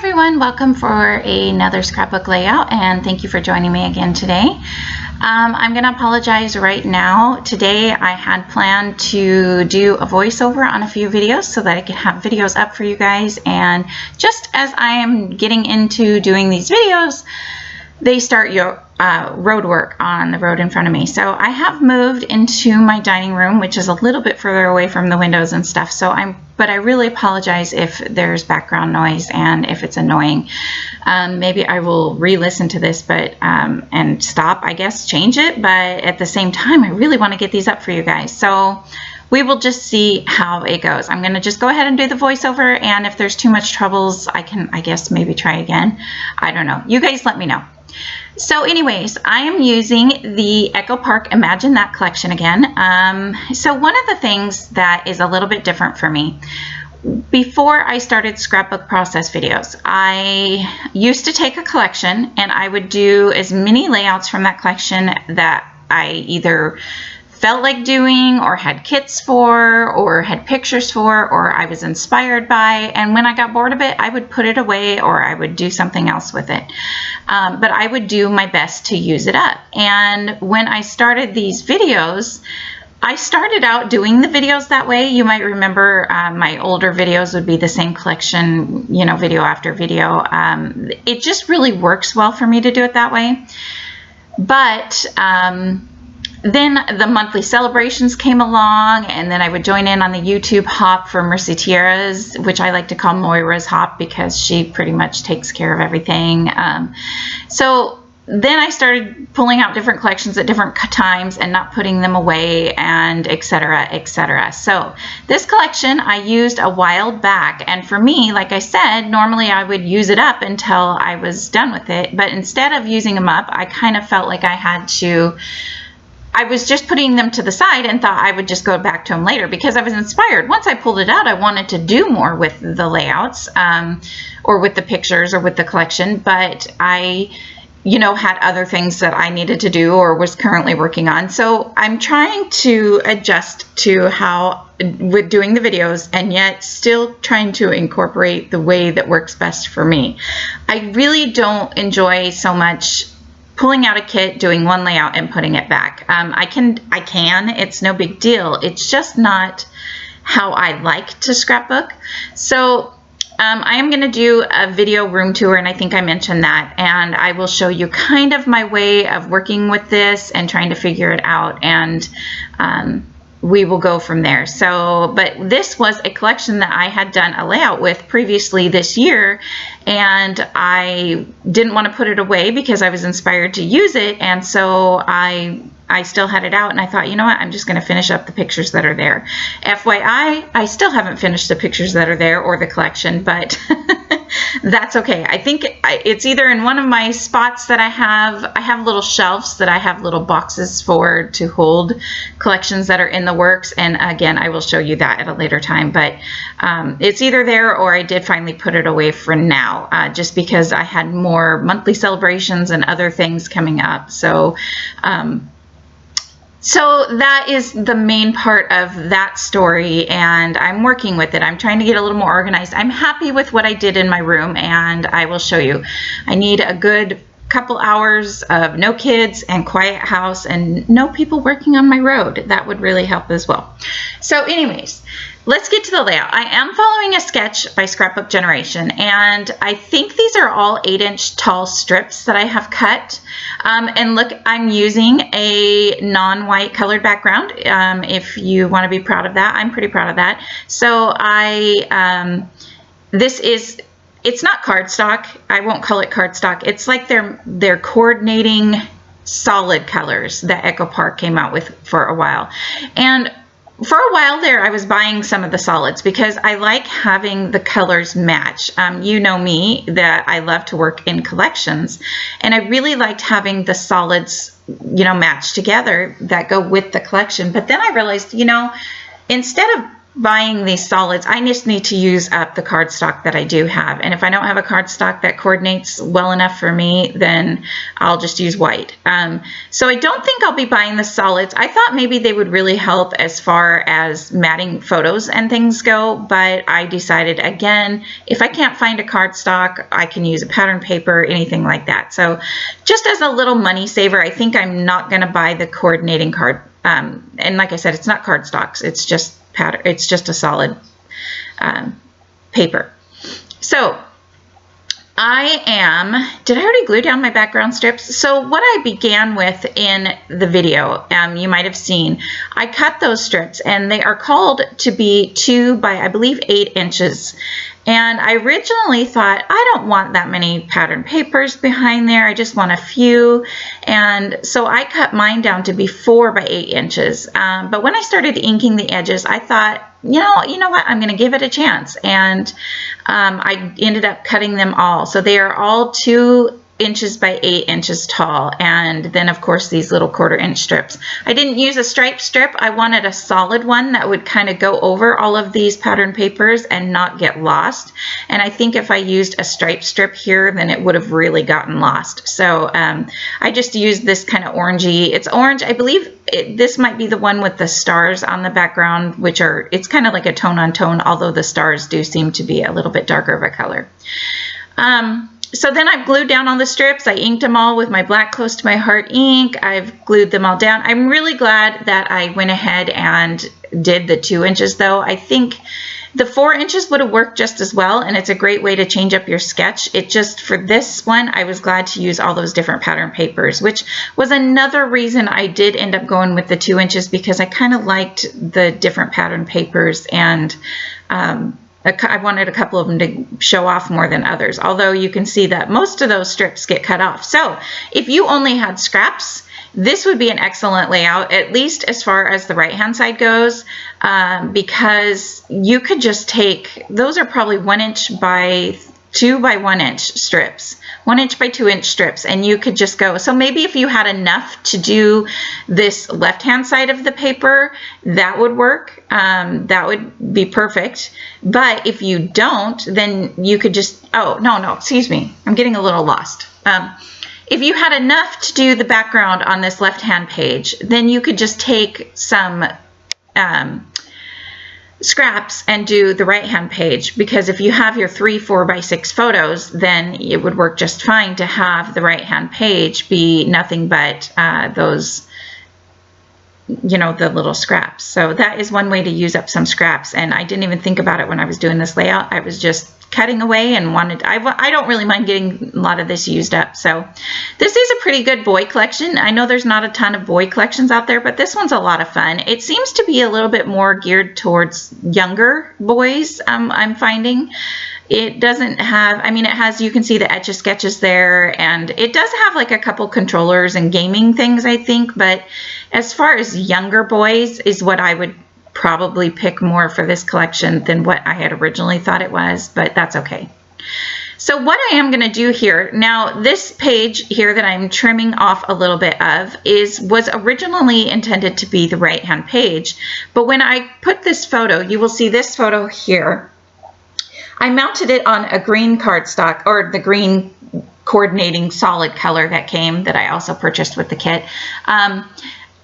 everyone, welcome for another scrapbook layout, and thank you for joining me again today. I'm going to apologize right now. Today I had planned to do a voiceover on a few videos so that I could have videos up for you guys, and just as I am getting into doing these videos, they start your road work on the road in front of me. So I have moved into my dining room, which is a little bit further away from the windows and stuff. But I really apologize if there's background noise and if it's annoying. Maybe I will re-listen to this, and stop, I guess, change it. But at the same time, I really want to get these up for you guys. So we will just see how it goes. I'm going to just go ahead and do the voiceover, and if there's too much troubles, I guess, maybe try again. I don't know. You guys let me know. So anyways, I am using the Echo Park Imagine That collection again. So one of the things that is a little bit different for me, before I started scrapbook process videos, I used to take a collection and I would do as many layouts from that collection that I either felt like doing or had kits for or had pictures for or I was inspired by, and when I got bored of it, I would put it away or I would do something else with it. But I would do my best to use it up. And when I started these videos, I started out doing the videos that way. You might remember my older videos would be the same collection, you know, video after video. It just really works well for me to do it that way. But then the monthly celebrations came along, and then I would join in on the YouTube hop for Mercy Tierra's, which I like to call Moira's hop because she pretty much takes care of everything. So then I started pulling out different collections at different times and not putting them away, and etc., etc. So this collection I used a while back, and for me, like I said, normally I would use it up until I was done with it, but instead of using them up, I kind of felt like I was just putting them to the side and thought I would just go back to them later because I was inspired. Once I pulled it out, I wanted to do more with the layouts or with the pictures or with the collection, but I, had other things that I needed to do or was currently working on. So I'm trying to adjust to how with doing the videos and yet still trying to incorporate the way that works best for me. I really don't enjoy so much pulling out a kit, doing one layout and putting it back. I can, it's no big deal. It's just not how I like to scrapbook. So I am going to do a video room tour, and I think I mentioned that, and I will show you kind of my way of working with this and trying to figure it out, and we will go from there. So, but this was a collection that I had done a layout with previously this year, and I didn't want to put it away because I was inspired to use it, and so I still had it out, and I thought, you know what, I'm just going to finish up the pictures that are there. FYI, I still haven't finished the pictures that are there or the collection, but that's okay. I think it's either in one of my spots that I have little shelves that I have little boxes for to hold collections that are in the works, and again, I will show you that at a later time, but it's either there or I did finally put it away for now, just because I had more monthly celebrations and other things coming up. So so that is the main part of that story, and I'm working with it. I'm trying to get a little more organized. I'm happy with what I did in my room, and I will show you. I need a good couple hours of no kids and quiet house and no people working on my road. That would really help as well. So anyways, let's get to the layout. I am following a sketch by Scrapbook Generation, and I think these are all 8-inch tall strips that I have cut. And look, I'm using a non-white colored background. If you want to be proud of that, I'm pretty proud of that. So it's not cardstock. I won't call it cardstock. It's like they're coordinating solid colors that Echo Park came out with for a while. And for a while there, I was buying some of the solids because I like having the colors match. You know me, that I love to work in collections, and I really liked having the solids, match together that go with the collection. But then I realized, instead of buying these solids. I just need to use up the cardstock that I do have. And if I don't have a cardstock that coordinates well enough for me, then I'll just use white. So I don't think I'll be buying the solids. I thought maybe they would really help as far as matting photos and things go, but I decided, again, if I can't find a cardstock, I can use a pattern paper, anything like that. So just as a little money saver, I think I'm not going to buy the coordinating card. And like I said, it's not cardstocks. It's just pattern. It's just a solid paper. So did I already glue down my background strips? So what I began with in the video, you might have seen, I cut those strips, and they are called to be 2 by, I believe, 8 inches. And I originally thought, I don't want that many pattern papers behind there. I just want a few. And so I cut mine down to be 4 by 8 inches. But when I started inking the edges, I thought, you know what, I'm going to give it a chance. And I ended up cutting them all. So they are all 2 inches by 8 inches tall, and then of course these little 1/4 inch strips. I didn't use a striped strip. I wanted a solid one that would kind of go over all of these pattern papers and not get lost, and I think if I used a striped strip here, then it would have really gotten lost. So I just used this kind of orangey, it's orange, I believe this might be the one with the stars on the background, which are, it's kind of like a tone on tone, although the stars do seem to be a little bit darker of a color. So then I've glued down all the strips. I inked them all with my black close to my heart ink. I've glued them all down. I'm really glad that I went ahead and did the 2 inches though. I think the 4 inches would have worked just as well, and it's a great way to change up your sketch. It just, for this one, I was glad to use all those different pattern papers, which was another reason I did end up going with the 2 inches, because I kind of liked the different pattern papers, and I wanted a couple of them to show off more than others, although you can see that most of those strips get cut off. So if you only had scraps, this would be an excellent layout, at least as far as the right hand side goes, because you could just take, those are probably 1 inch by 2 by 1 inch strips, 1 inch by 2 inch strips, and you could just go. So maybe if you had enough to do this left hand side of the paper, that would work. That would be perfect. But if you don't, then you could just, oh, no, excuse me, I'm getting a little lost. If you had enough to do the background on this left hand page, then you could just take some scraps and do the right hand page, because if you have your 3 4 by 6 photos, then it would work just fine to have the right hand page be nothing but those, you know, the little scraps. So that is one way to use up some scraps, and I didn't even think about it when I was doing this layout. I was just cutting away and wanted, I don't really mind getting a lot of this used up. So this is a pretty good boy collection. I know there's not a ton of boy collections out there, but this one's a lot of fun. It seems to be a little bit more geared towards younger boys, I'm finding. It doesn't have, I mean, it has, you can see the Etch-a-Sketches there, and it does have like a couple controllers and gaming things, I think, but as far as younger boys is what I would probably pick more for this collection than what I had originally thought it was, but that's okay. So what I am going to do here, now this page here that I'm trimming off a little bit of was originally intended to be the right hand page, but when I put this photo, you will see this photo here, I mounted it on a green cardstock, or the green coordinating solid color that came, that I also purchased with the kit.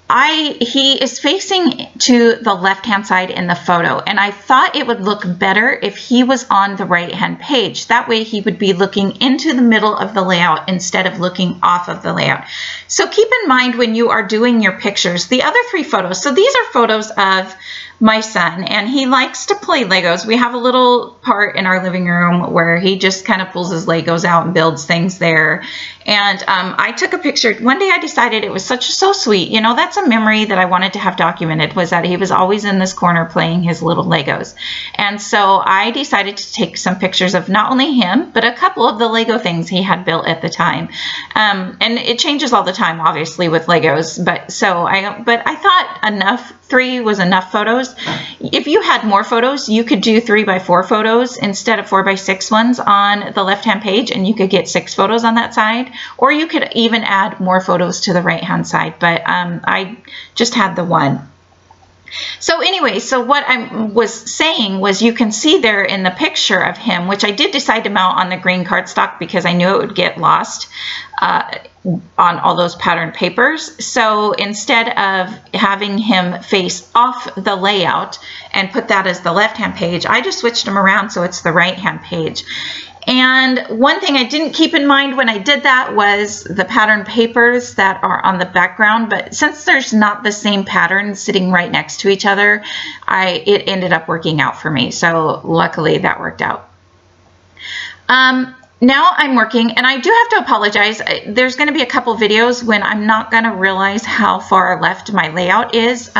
He is facing to the left-hand side in the photo, and I thought it would look better if he was on the right-hand page. That way he would be looking into the middle of the layout instead of looking off of the layout. So keep in mind when you are doing your pictures, the other 3 photos, so these are photos of my son, and he likes to play Legos. We have a little part in our living room where he just kind of pulls his Legos out and builds things there. And I took a picture. One day I decided it was so sweet. You know, that's a memory that I wanted to have documented, was that he was always in this corner playing his little Legos. And so I decided to take some pictures of not only him, but a couple of the Lego things he had built at the time. And it changes all the time, obviously, with Legos. But I thought 3 was enough photos. If you had more photos, you could do 3 by 4 photos instead of 4 by 6 ones on the left-hand page, and you could get 6 photos on that side, or you could even add more photos to the right-hand side, but I just had the 1. So anyway, so what I was saying was you can see there in the picture of him, which I did decide to mount on the green cardstock because I knew it would get lost on all those patterned papers. So instead of having him face off the layout and put that as the left-hand page, I just switched him around so it's the right-hand page. And one thing I didn't keep in mind when I did that was the pattern papers that are on the background, but since there's not the same pattern sitting right next to each other, it ended up working out for me. So luckily that worked out. Now I'm working, and I do have to apologize. There's going to be a couple videos when I'm not going to realize how far left my layout is.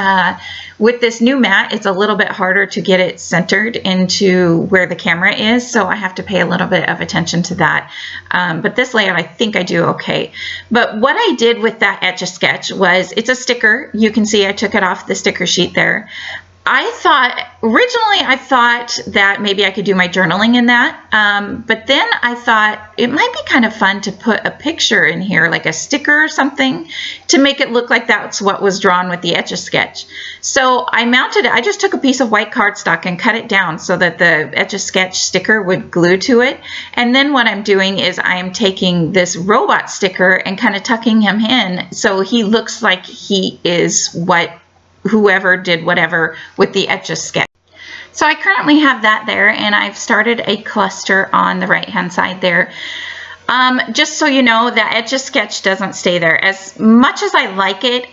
With this new mat, it's a little bit harder to get it centered into where the camera is, so I have to pay a little bit of attention to that. But this layout, I think I do okay. But what I did with that Etch-a-Sketch was, it's a sticker. You can see I took it off the sticker sheet there. Originally I thought that maybe I could do my journaling in that, but then I thought it might be kind of fun to put a picture in here, like a sticker or something, to make it look like that's what was drawn with the Etch-a-Sketch. So I mounted it. I just took a piece of white cardstock and cut it down so that the Etch-a-Sketch sticker would glue to it. And then what I'm doing is I am taking this robot sticker and kind of tucking him in so he looks like he is whoever did whatever with the Etch-a-Sketch. So I currently have that there, and I've started a cluster on the right hand side there. Just so you know, that Etch-a-Sketch doesn't stay there. As much as I like it,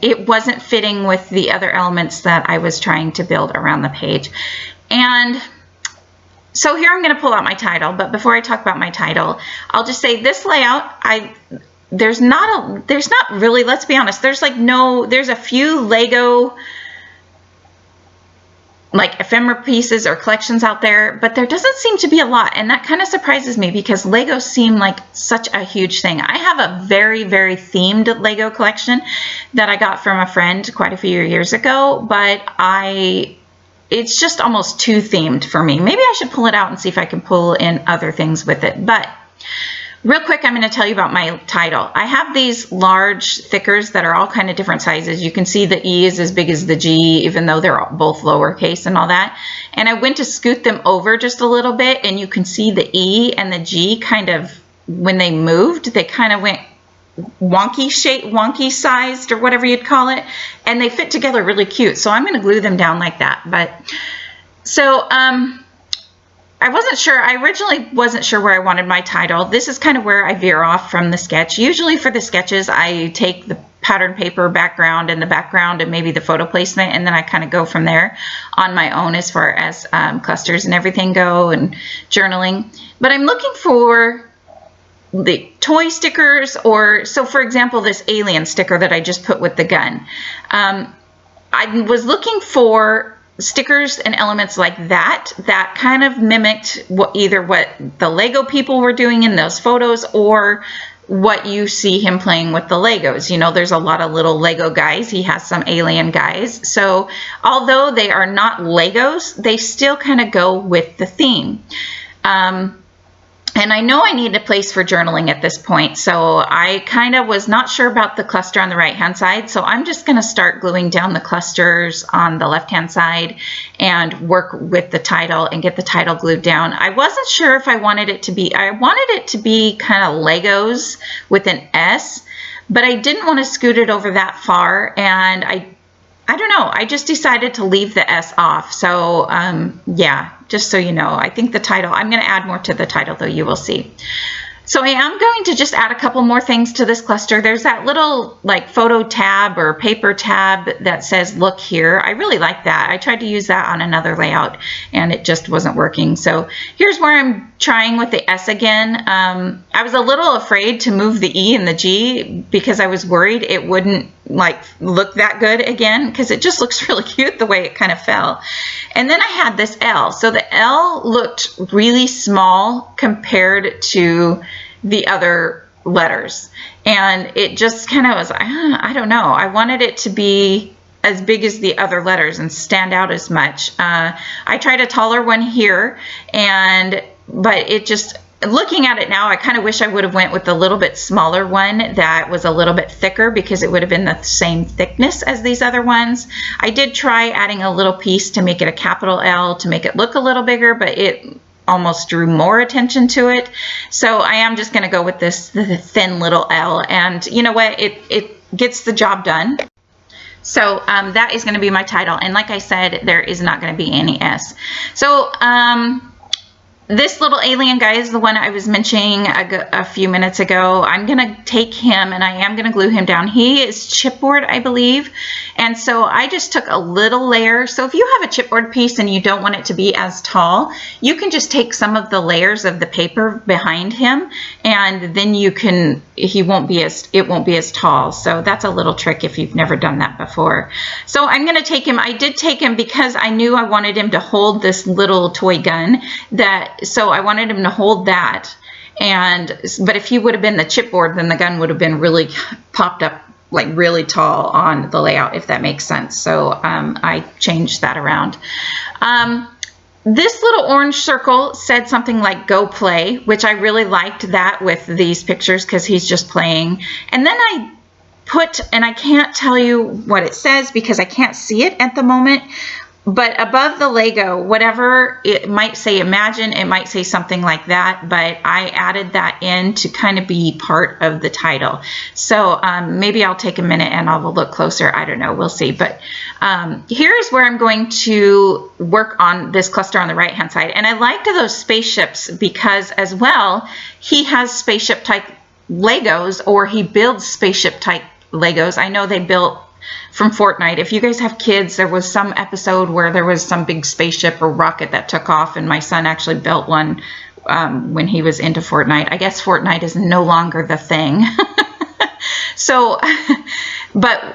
it wasn't fitting with the other elements that I was trying to build around the page. And so here I'm going to pull out my title, but before I talk about my title, I'll just say this layout, there's not really, let's be honest, there's a few Lego like ephemera pieces or collections out there, but there doesn't seem to be a lot, and that kind of surprises me because Legos seem like such a huge thing. I have a very, very themed Lego collection that I got from a friend quite a few years ago, but it's just almost too themed for me. Maybe I should pull it out and see if I can pull in other things with it. But real quick, I'm going to tell you about my title. I have these large thickers that are all kind of different sizes. You can see the E is as big as the G, even though they're both lowercase and all that. And I went to scoot them over just a little bit, and you can see the E and the G kind of, when they moved, they kind of went wonky sized, or whatever you'd call it. And they fit together really cute. So I'm going to glue them down like that. But so, I wasn't sure. I originally wasn't sure where I wanted my title. This is kind of where I veer off from the sketch. Usually for the sketches, I take the pattern paper background and the background and maybe the photo placement, and then I kind of go from there on my own as far as clusters and everything go and journaling. But I'm looking for the toy stickers, or so for example, this alien sticker that I just put with the gun. I was looking for stickers and elements like that kind of mimicked either what the Lego people were doing in those photos or what you see him playing with the Legos. You know, there's a lot of little Lego guys. He has some alien guys. So although they are not Legos, they still kind of go with the theme. And I know I need a place for journaling at this point, so I kind of was not sure about the cluster on the right-hand side, so I'm just going to start gluing down the clusters on the left-hand side and work with the title and get the title glued down. I wasn't sure if I wanted it to be kind of Legos with an S, but I didn't want to scoot it over that far, and I don't know, I just decided to leave the S off. So yeah, just so you know, I think the title, I'm going to add more to the title though, you will see. So I am going to just add a couple more things to this cluster. There's that little like photo tab or paper tab that says look here. I really like that. I tried to use that on another layout and it just wasn't working. So here's where I'm trying with the S again. I was a little afraid to move the E and the G because I was worried it wouldn't like look that good again, because it just looks really cute the way it kind of fell. And then I had this L. So the L looked really small compared to the other letters, and it just kind of was, I don't know, I wanted it to be as big as the other letters and stand out as much. I tried a taller one here, but it just, looking at it now, I kind of wish I would have went with the little bit smaller one that was a little bit thicker, because it would have been the same thickness as these other ones. I did try adding a little piece to make it a capital L to make it look a little bigger, but it almost drew more attention to it. So I am just going to go with this thin little L, and you know what, it gets the job done. So that is going to be my title, and like I said, there is not going to be any S. So this little alien guy is the one I was mentioning a few minutes ago. I'm going to take him and I am going to glue him down. He is chipboard, I believe. And so I just took a little layer. So if you have a chipboard piece and you don't want it to be as tall, you can just take some of the layers of the paper behind him, and then you can, it won't be as tall. So that's a little trick if you've never done that before. So I'm going to take him. I did take him because I knew I wanted him to hold this little toy gun, so I wanted him to hold that. But if he would have been the chipboard, then the gun would have been really popped up, like really tall on the layout, if that makes sense. So I changed that around. This little orange circle said something like "Go play," which I really liked that with these pictures because he's just playing. And then I put, and I can't tell you what it says because I can't see it at the moment, but above the Lego, whatever it might say, imagine, it might say something like that, but I added that in to kind of be part of the title. So maybe I'll take a minute and I'll look closer. I don't know, we'll see. But here's where I'm going to work on this cluster on the right hand side. And I liked those spaceships because as well, he has spaceship type Legos, or he builds spaceship type Legos. I know they built from Fortnite. If you guys have kids, there was some episode where there was some big spaceship or rocket that took off, and my son actually built one when he was into Fortnite. I guess Fortnite is no longer the thing. So I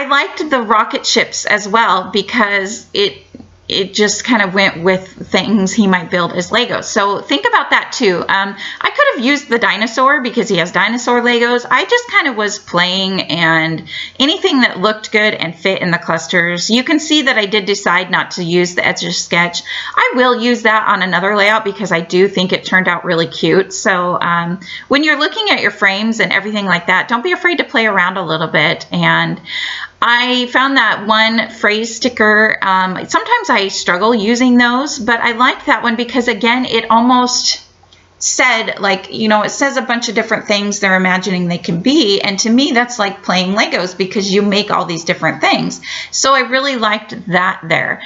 liked the rocket ships as well because it just kind of went with things he might build as Legos. So think about that too. I could have used the dinosaur because he has dinosaur Legos. I just kind of was playing, and anything that looked good and fit in the clusters. You can see that I did decide not to use the Etch-a-Sketch. I will use that on another layout because I do think it turned out really cute. So when you're looking at your frames and everything like that, don't be afraid to play around a little bit. And I found that one phrase sticker. Sometimes I struggle using those, but I like that one because, again, it almost said, like, you know, it says a bunch of different things they're imagining they can be. And to me, that's like playing Legos because you make all these different things. So I really liked that there.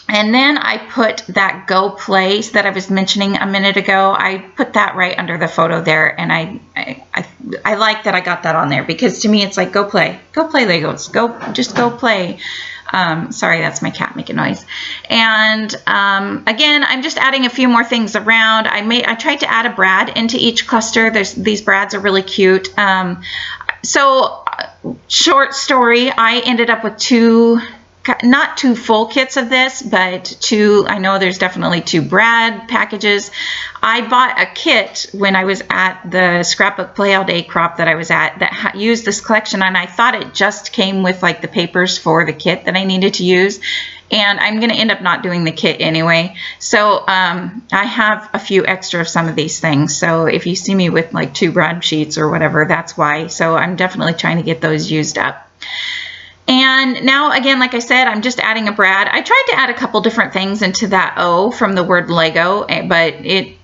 And then I put that "Go play" that I was mentioning a minute ago. I put that right under the photo there, and I like that I got that on there because to me it's like go play Legos, just go play. Sorry, that's my cat making noise. And again, I'm just adding a few more things around. I tried to add a brad into each cluster. These brads are really cute. Short story, I ended up with not two full kits of this, but two. I know there's definitely two brad packages. I bought a kit when I was at the Scrapbook Play All Day crop that I was at that used this collection, and I thought it just came with like the papers for the kit that I needed to use. And I'm going to end up not doing the kit anyway. So I have a few extra of some of these things. So if you see me with like two brad sheets or whatever, that's why. So I'm definitely trying to get those used up. And now, again, like I said, I'm just adding a brad. I tried to add a couple different things into that O from the word Lego, but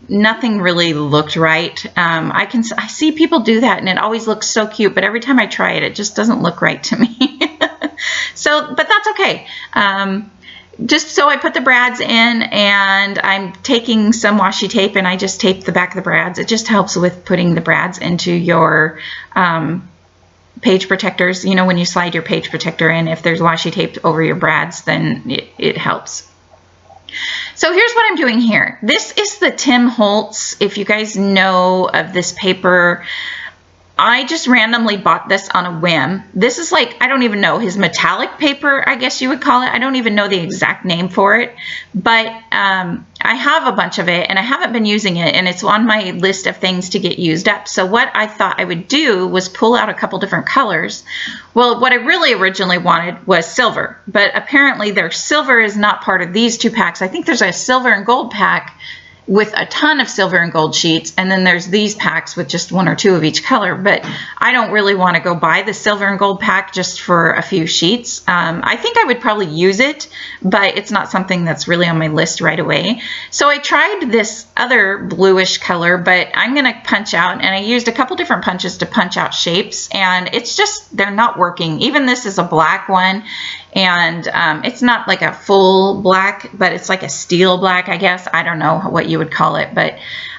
nothing really looked right. I see people do that, and it always looks so cute, but every time I try it, it just doesn't look right to me. But that's okay. So I put the brads in, and I'm taking some washi tape, and I just tape the back of the brads. It just helps with putting the brads into your page protectors. You know, when you slide your page protector in, if there's washi tape over your brads, then it helps. So here's what I'm doing here. This is the Tim Holtz. If you guys know of this paper, I just randomly bought this on a whim. This is like, I don't even know, his metallic paper, I guess you would call it. I don't even know the exact name for it, but I have a bunch of it and I haven't been using it, and it's on my list of things to get used up. So what I thought I would do was pull out a couple different colors. Well, what I really originally wanted was silver, but apparently their silver is not part of these two packs. I think there's a silver and gold pack with a ton of silver and gold sheets, and then there's these packs with just 1 or 2 of each color, but I don't really want to go buy the silver and gold pack just for a few sheets. I think I would probably use it, but it's not something that's really on my list right away. So I tried this other bluish color, but I'm going to punch out, and I used a couple different punches to punch out shapes, and it's just, they're not working. Even this is a black one, and it's not like a full black, but it's like a steel black, I guess. I don't know what you would call it, but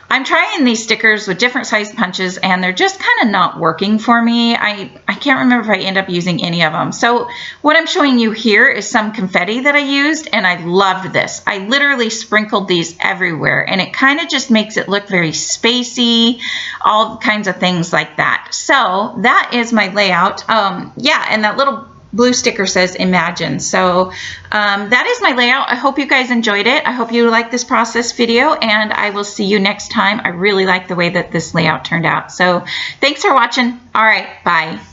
I'm trying these stickers with different size punches, and they're just kind of not working for me. I can't remember if I end up using any of them. So what I'm showing you here is some confetti that I used, and I loved this. I literally sprinkled these everywhere, and it kind of just makes it look very spacey, all kinds of things like that. So that is my layout. Yeah, and that little blue sticker says Imagine. So that is my layout. I hope you guys enjoyed it. I hope you like this process video, and I will see you next time. I really like the way that this layout turned out. So thanks for watching. All right, bye.